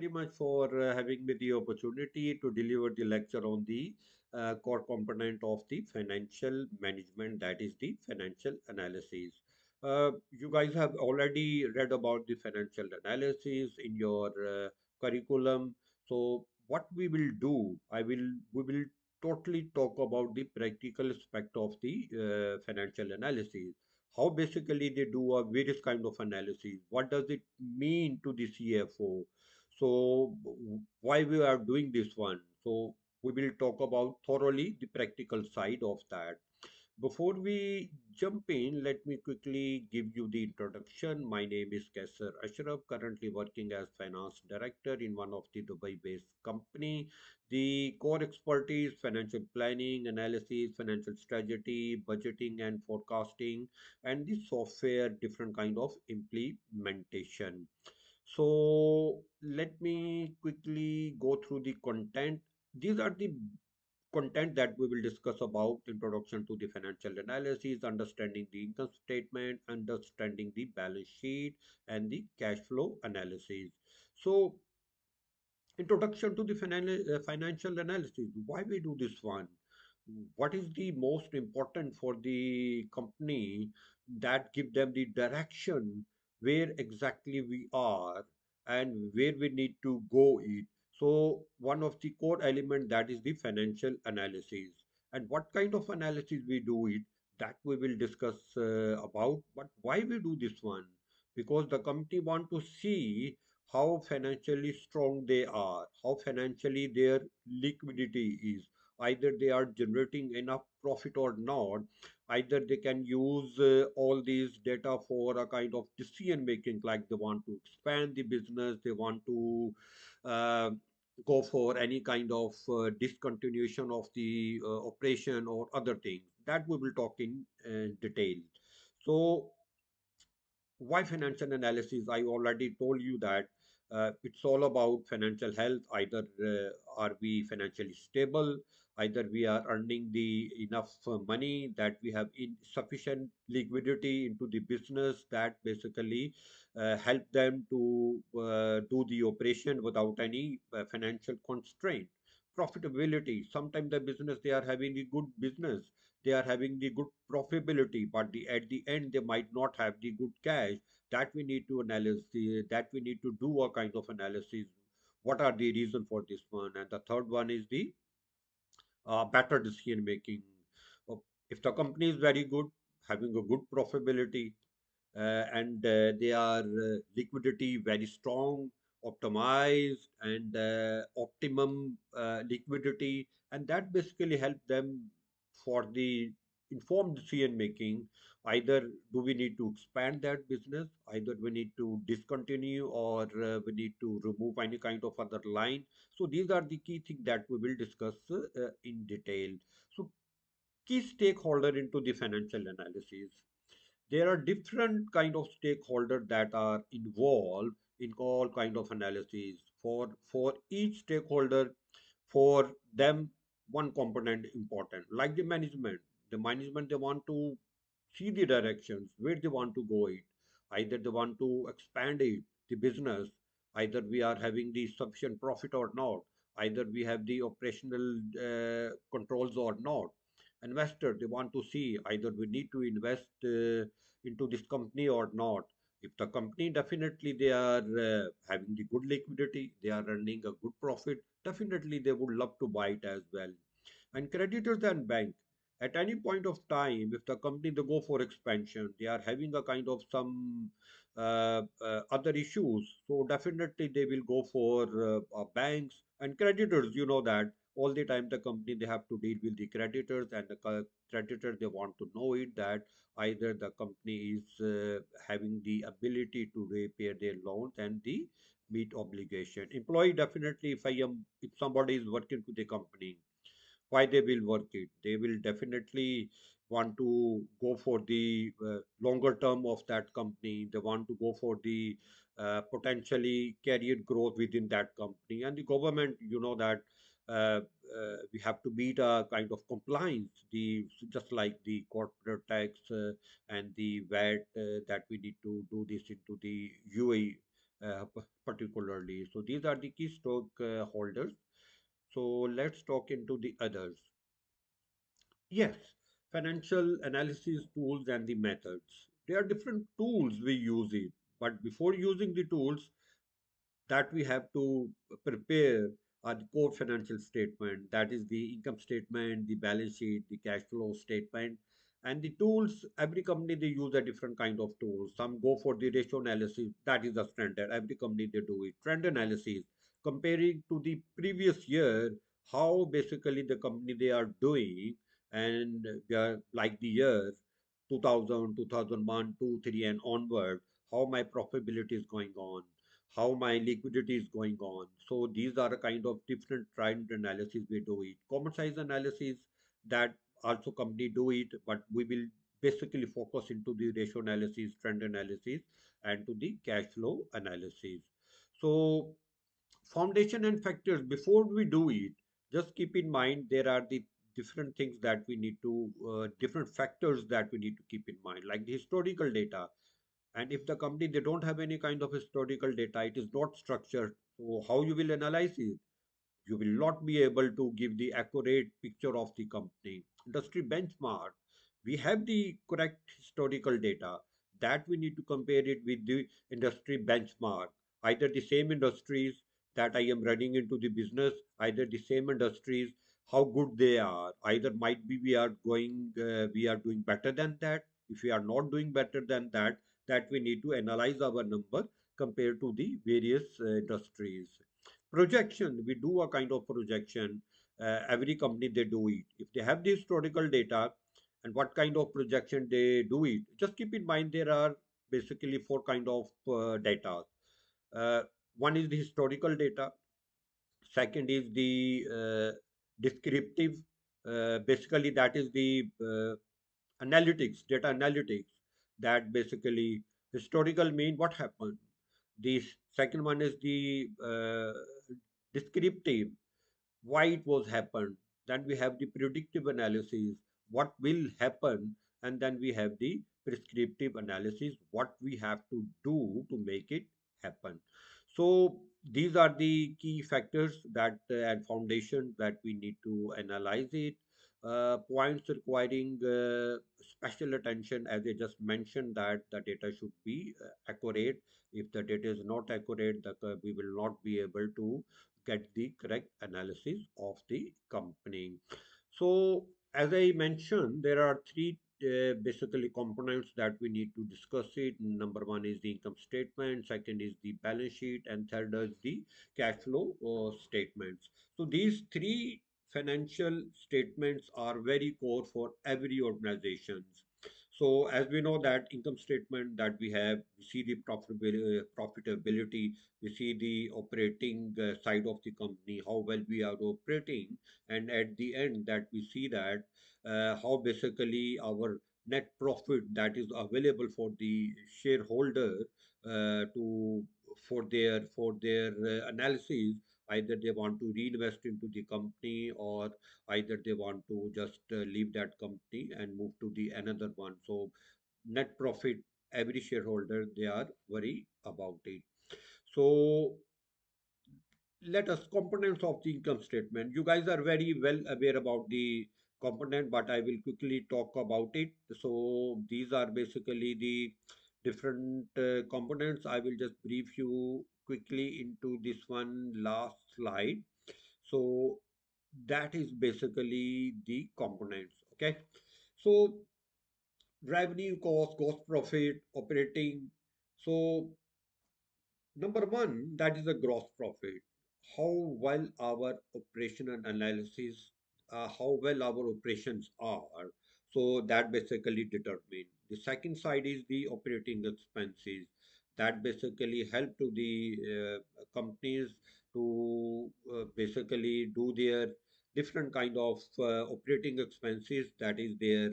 Very much for having me the opportunity to deliver the lecture on the core component of the financial management, that is the financial analysis. You guys have already read about the financial analysis in your curriculum. So what we will do, we will totally talk about the practical aspect of the financial analysis. How basically they do a various kind of analysis. What does it mean to the CFO? So why we are doing this one? So we will talk about thoroughly the practical side of that. Before we jump in, let me quickly give you the introduction. My name is Kaisar Ashraf, currently working as finance director in one of the Dubai-based company. The core expertise, financial planning, analysis, financial strategy, budgeting and forecasting, and the software, different kind of implementation. So let me quickly go through the content. These are the content that we will discuss about introduction to the financial analysis, understanding the income statement, understanding the balance sheet, and the cash flow analysis. So introduction to the financial analysis. Why we do this one? What is the most important for the company that give them the direction where exactly we are and where we need to go it. So one of the core element that is the financial analysis, and what kind of analysis we do it, that we will discuss about. But why we do this one? Because the company want to see how financially strong they are, how financially their liquidity is. Either they are generating enough profit or not, either they can use all these data for a kind of decision making, like they want to expand the business, they want to uh, go for any kind of discontinuation of the operation or other things. That we will talk in detail. So why financial analysis? I already told you that it's all about financial health. Either are we financially stable, either we are earning the enough money that we have sufficient liquidity into the business that basically help them to do the operation without any financial constraint. Profitability. Sometimes the business, they are having a good business, they are having the good profitability, but at the end they might not have the good cash. That we need to analyze, that we need to do a kind of analysis. What are the reason for this one? And the third one is the better decision making. Uh, if the company is very good, having a good profitability, and they are liquidity very strong, optimized, and optimum liquidity, and that basically help them for the informed decision making. Either do we need to expand that business, either we need to discontinue, or we need to remove any kind of other line. So these are the key things that we will discuss in detail. So key stakeholder into the financial analysis, there are different kind of stakeholders that are involved in all kind of analysis. For each stakeholder, for them, one component important, like the management they want to see the directions where they want to go it. Either they want to expand it the business, either we are having the sufficient profit or not, either we have the operational controls or not. Investor, they want to see either we need to invest into this company or not. If the company, definitely they are having the good liquidity, they are earning a good profit, definitely they would love to buy it as well. And creditors and bank, at any point of time, if the company they go for expansion, they are having a kind of some other issues, so definitely they will go for banks and creditors. You know that all the time the company they have to deal with the creditors, and the creditors they want to know it that either the company is having the ability to repay their loans and the meet obligation. Employee, definitely, if somebody is working to the company, why they will work it, they will definitely want to go for the longer term of that company, they want to go for the potentially career growth within that company. And the government, you know that we have to meet a kind of compliance, the just like the corporate tax and the VAT, that we need to do this into the UAE. particularly. So these are the key stock holders. So let's talk into the others. Yes, financial analysis tools and the methods. There are different tools we use it, but before using the tools, that we have to prepare the core financial statement, that is the income statement, the balance sheet, the cash flow statement. And the tools, every company they use a different kind of tools. Some go for the ratio analysis, that is the standard, every company they do it. Trend analysis, comparing to the previous year, how basically the company they are doing, and they are like the years 2000, 2001, 2, 3 and onward, how my profitability is going on, how my liquidity is going on. So these are a kind of different trend analysis we do it. Common size analysis, that also company do it, but we will basically focus into the ratio analysis, trend analysis, and to the cash flow analysis. So foundation and factors, before we do it, just keep in mind there are the different things that we need to different factors that we need to keep in mind, like the historical data. And if the company they don't have any kind of historical data, it is not structured, so how you will analyze it? You will not be able to give the accurate picture of the company. Industry benchmark, we have the correct historical data, that we need to compare it with the industry benchmark. Either the same industries that I am running into the business, either the same industries, how good they are. Either might be we are doing better than that. If we are not doing better than that, that we need to analyze our number compared to the various industries. Projection, we do a kind of projection. Every company they do it. If they have the historical data, and what kind of projection they do it, just keep in mind there are basically four kind of data. uh, One is the historical data. Second is the descriptive. Basically that is the analytics, data analytics, that basically historical mean what happened. The second one is the descriptive, why it was happened. Then we have the predictive analysis, what will happen. And then we have the prescriptive analysis, what we have to do to make it happen. So these are the key factors that and foundation that we need to analyze it. Points requiring special attention, as I just mentioned, that the data should be accurate. If the data is not accurate, we will not be able to get the correct analysis of the company. So, as I mentioned, there are three basically components that we need to discuss it. Number one is the income statement, second is the balance sheet, and third is the cash flow statements. So, these three financial statements are very core for every organization. So as we know that income statement that we see the profitability, we see the operating side of the company, how well we are operating, and at the end that we see that how basically our net profit that is available for the shareholder to for their analysis. Either they want to reinvest into the company, or either they want to just leave that company and move to the another one. So net profit, every shareholder they are worried about it. So let us components of the income statement. You guys are very well aware about the component, but I will quickly talk about it. So these are basically the different components. I will just brief you quickly into this one last slide. So that is basically the components. Okay. So revenue, cost, gross profit, operating. So number one, that is the gross profit. How well our operational analysis, how well our operations are. So that basically determine. The second side is the operating expenses. That basically help to the companies to basically do their different kind of operating expenses. That is their,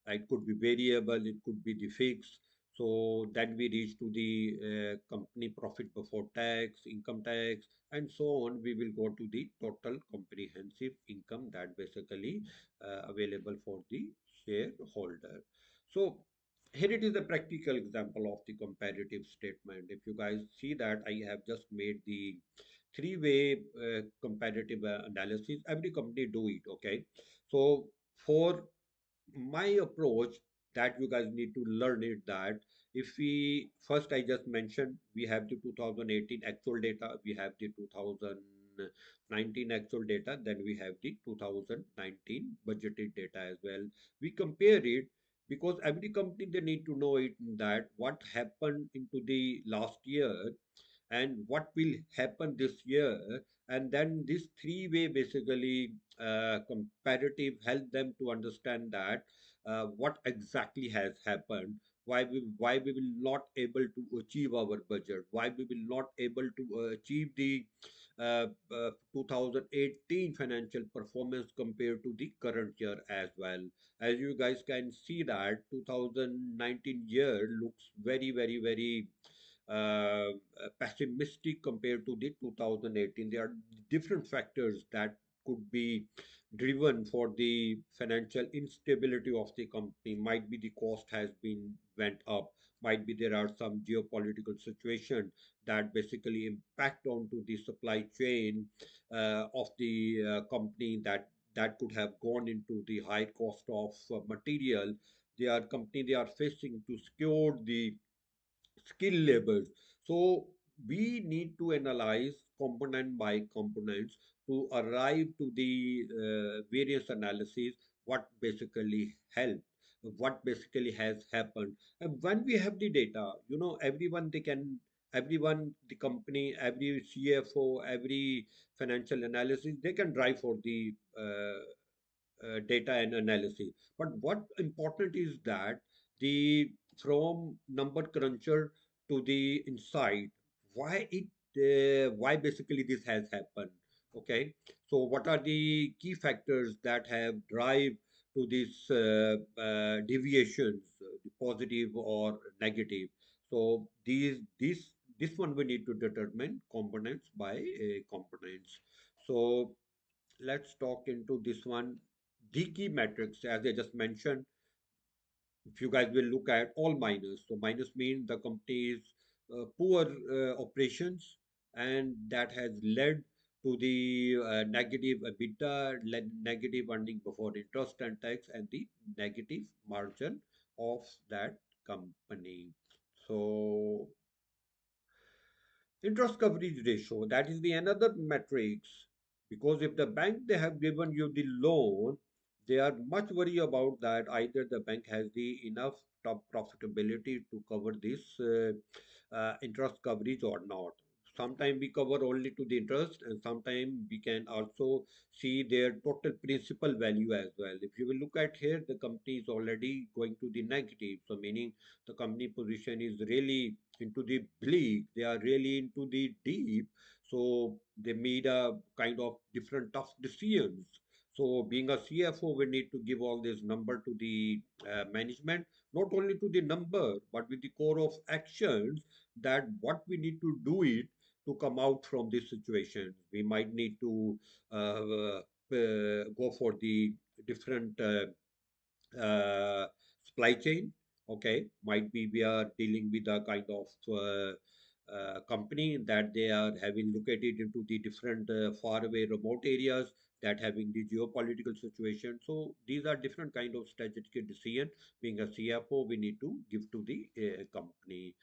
it could be variable, it could be the fixed. So then we reach to the company profit before tax, income tax, and so on. We will go to the total comprehensive income that basically available for the shareholder. So Here it is a practical example of the comparative statement. If you guys see that I have just made the three-way comparative analysis, every company do it, okay? So for my approach that you guys need to learn is that if we first I just mentioned we have the 2018 actual data, we have the 2019 actual data, then we have the 2019 budgeted data as well. We compare it because every company they need to know it that what happened into the last year and what will happen this year, and then this three-way basically comparative help them to understand that what exactly has happened, why we will not able to achieve our budget, why we will not able to achieve the 2018 financial performance compared to the current year as well. As you guys can see that 2019 year looks very pessimistic compared to the 2018. There are different factors that could be driven for the financial instability of the company. Might be the cost has been went up, might be there are some geopolitical situation that basically impact onto the supply chain of the company, that could have gone into the high cost of material they are company they are facing to secure the skill labels. So we need to analyze component by components to arrive to the various analyses, what basically helped, what basically has happened. And when we have the data, everyone they can, everyone, the company, every CFO, every financial analysis, they can drive for the data and analysis. But what important is that the from number cruncher to the insight, why basically this has happened. Okay, so what are the key factors that have drive to this deviations, the positive or negative? So this one we need to determine components by components. So let's talk into this one. The key metrics, as I just mentioned, if you guys will look at all minus, so minus means the company's poor operations, and that has led to the negative EBITDA, negative earning before interest and tax, and the negative margin of that company. So interest coverage ratio, that is the another metrics, because if the bank they have given you the loan, they are much worried about that either the bank has the enough top profitability to cover this interest coverage or not. Sometimes we cover only to the interest, and sometimes we can also see their total principal value as well. If you will look at here, the company is already going to the negative, so meaning the company position is really into the bleak, they are really into the deep. So they made a kind of different tough decisions. So being a CFO, we need to give all this number to the management, not only to the number, but with the core of actions that what we need to do it to come out from this situation. We might need to go for the different supply chain. Okay, might be we are dealing with a kind of company that they are having located into the different faraway remote areas that having the geopolitical situation. So these are different kind of strategic decision. Being a CFO, we need to give to the company.